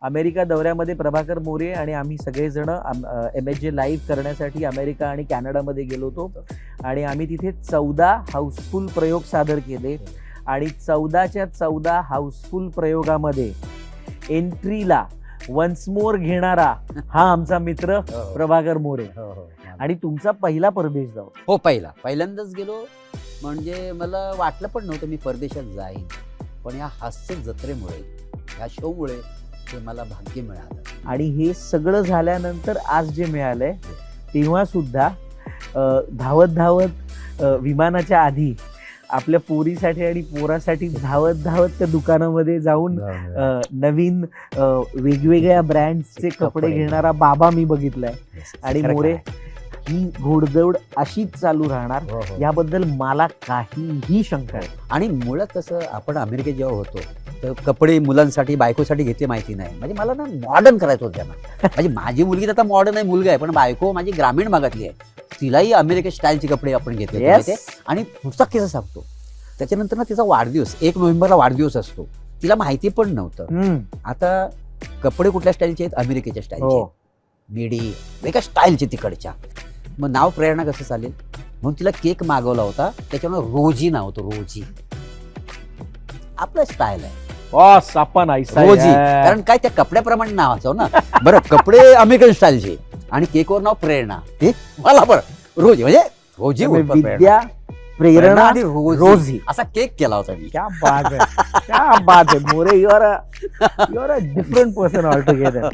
America दौऱ्यामध्ये प्रभाकर मोरे आणि आम्ही सगळेजण MSJ लाईव्ह करण्यासाठी अमेरिका आणि कॅनडामध्ये गेलो होतो आणि आम्ही तिथे 14 हाऊसफुल प्रयोग सादर केले आणि 14च्या 14 हाऊसफुल प्रयोगामध्ये एंट्रीला वन्स मोर घेणारा हा आमचा मित्र प्रभाकर मोरे. आणि तुमचा पहिला परदेश जाऊ. हो, पहिल्यांदाच गेलो. म्हणजे मला वाटलं पण नव्हतं मी परदेशात जाईन, पण या हास्य जत्रेमुळे, या शोमुळे ते मला भाग्य मिळालं. आणि हे सगळं झाल्यानंतर आज जे मिळालंय तेव्हा सुद्धा धावत धावत विमानाच्या आधी आपल्या पोरीसाठी आणि पोरासाठी धावत धावत त्या दुकानामध्ये जाऊन नवीन वेगवेगळ्या ब्रँड्सचे कपडे घेणारा बाबा मी बघितलाय. आणि मोरे, ही घोडदौड अशीच चालू राहणार याबद्दल मला काहीही शंका आहे. आणि मुळात कसं, आपण अमेरिकेत जेव्हा होतो तर कपडे मुलांसाठी बायकोसाठी घेतले माहिती नाही. म्हणजे मला ना मॉडर्न करायचं होतं त्यांना. म्हणजे माझी मुलगी तर आता मॉडर्न आहे, मुलगा आहे, पण बायको माझी ग्रामीण भागातली आहे. तिलाही अमेरिकेत स्टाईलचे कपडे आपण घेतले आणि पुढचा केस सांगतो. त्याच्यानंतर ना तिचा वाढदिवस 1 नोव्हेंबरला वाढदिवस असतो. तिला माहिती पण नव्हतं. आता कपडे कुठल्या स्टाईलचे आहेत? अमेरिकेच्या स्टाईलचे, मिडी एका स्टाईलचे तिकडच्या. मग नाव प्रेरणा कसं चालेल म्हणून तिला केक मागवला होता. त्याच्यामुळे रोजी नाव होतं. रोजी आपलं स्टाईल आहे. रोजी कारण काय त्या कपड्याप्रमाणे नाव असो ना. बरं, कपडे अमेरिकन स्टाईलचे आणि केकवर नाव प्रेरणा. हे मला बरं रोजी म्हणजे रोजी विद्या प्रेरणा आणि रोजी असा केक केला होता मी. क्या बात है, क्या बात है More. You are a different person all together.